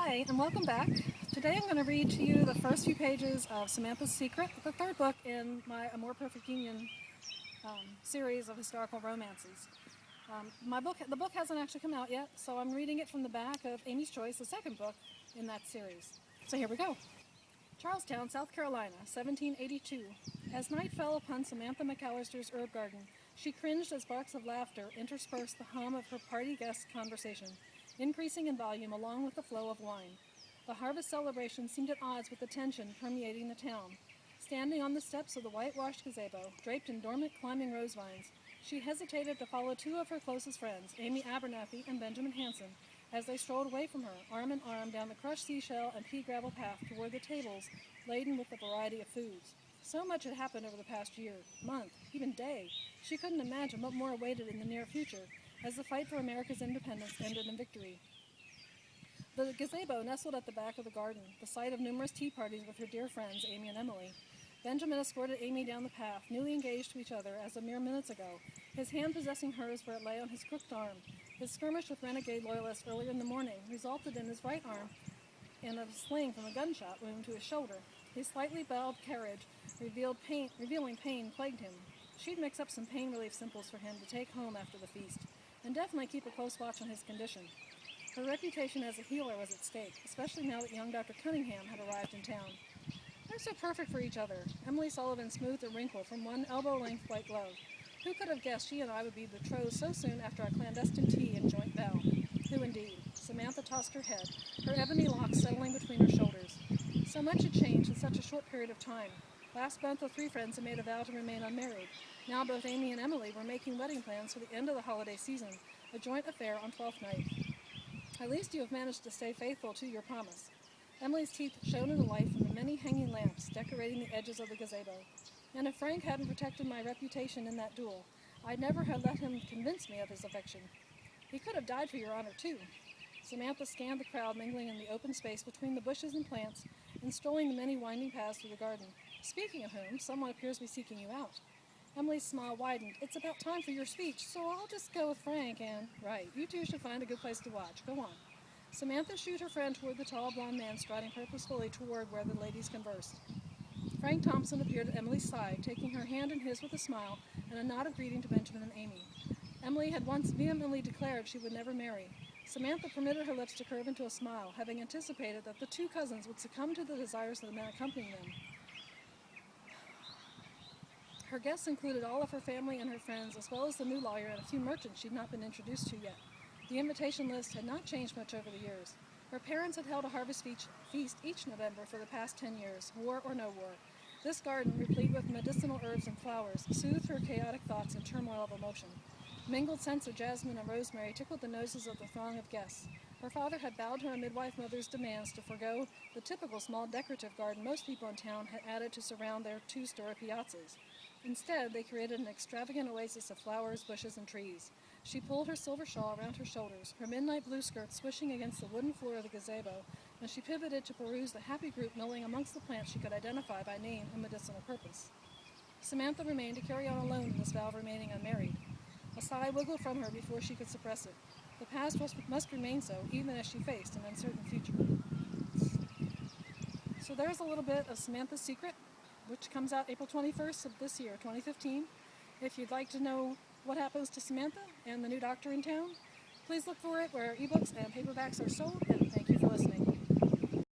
Hi, and welcome back. Today I'm going to read to you the first few pages of Samantha's Secret, the third book in my A More Perfect Union series of historical romances. The book hasn't actually come out yet, so I'm reading it from the back of Amy's Choice, the second book in that series. So here we go. Charlestown, South Carolina, 1782. As night fell upon Samantha McAllister's herb garden, she cringed as barks of laughter interspersed the hum of her party guests' conversation, increasing in volume along with the flow of wine. The harvest celebration seemed at odds with the tension permeating the town. Standing on the steps of the whitewashed gazebo, draped in dormant climbing rose vines, she hesitated to follow two of her closest friends, Amy Abernathy and Benjamin Hanson, as they strolled away from her, arm in arm, down the crushed seashell and pea gravel path toward the tables laden with a variety of foods. So much had happened over the past year, month, even day. She couldn't imagine what more awaited in the near future as the fight for America's independence ended in victory. The gazebo nestled at the back of the garden, the site of numerous tea parties with her dear friends, Amy and Emily. Benjamin escorted Amy down the path, newly engaged to each other as a mere minutes ago, his hand possessing hers where it lay on his crooked arm. His skirmish with renegade loyalists earlier in the morning resulted in his right arm in a sling from a gunshot wound to his shoulder. His slightly bowed carriage revealing pain plagued him. She'd mix up some pain relief simples for him to take home after the feast, and definitely keep a close watch on his condition. Her reputation as a healer was at stake, especially now that young Dr. Cunningham had arrived in town. They're so perfect for each other. Emily Sullivan smoothed a wrinkle from one elbow-length white glove. Who could have guessed she and I would be betrothed so soon after our clandestine tea and joint vow? Who indeed? Samantha tossed her head, her ebony locks settling between her shoulders. So much had changed in such a short period of time. Last month, the three friends had made a vow to remain unmarried. Now both Amy and Emily were making wedding plans for the end of the holiday season, a joint affair on 12th night. At least you have managed to stay faithful to your promise. Emily's teeth shone in the light from the many hanging lamps decorating the edges of the gazebo. And if Frank hadn't protected my reputation in that duel, I'd never have let him convince me of his affection. He could have died for your honor, too. Samantha scanned the crowd mingling in the open space between the bushes and plants and strolling the many winding paths through the garden. Speaking of whom, someone appears to be seeking you out. Emily's smile widened. It's about time for your speech, so I'll just go with Frank and... Right, you two should find a good place to watch. Go on. Samantha shooed her friend toward the tall blond man striding purposefully toward where the ladies conversed. Frank Thompson appeared at Emily's side, taking her hand in his with a smile and a nod of greeting to Benjamin and Amy. Emily had once vehemently declared she would never marry. Samantha permitted her lips to curve into a smile, having anticipated that the two cousins would succumb to the desires of the men accompanying them. Her guests included all of her family and her friends, as well as the new lawyer and a few merchants she'd not been introduced to yet. The invitation list had not changed much over the years. Her parents had held a harvest feast each November for the past 10 years, war or no war. This garden, replete with medicinal herbs and flowers, soothed her chaotic thoughts and turmoil of emotion. Mingled scents of jasmine and rosemary tickled the noses of the throng of guests. Her father had bowed to her midwife mother's demands to forego the typical small decorative garden most people in town had added to surround their two-story piazzas. Instead, they created an extravagant oasis of flowers, bushes, and trees. She pulled her silver shawl around her shoulders, her midnight blue skirt swishing against the wooden floor of the gazebo, and she pivoted to peruse the happy group milling amongst the plants she could identify by name and medicinal purpose. Samantha remained to carry on alone in this vow of remaining unmarried. A sigh wiggled from her before she could suppress it. The past must remain so, even as she faced an uncertain future. So there's a little bit of Samantha's Secret, which comes out April 21st of this year, 2015. If you'd like to know what happens to Samantha and the new doctor in town, please look for it where ebooks and paperbacks are sold.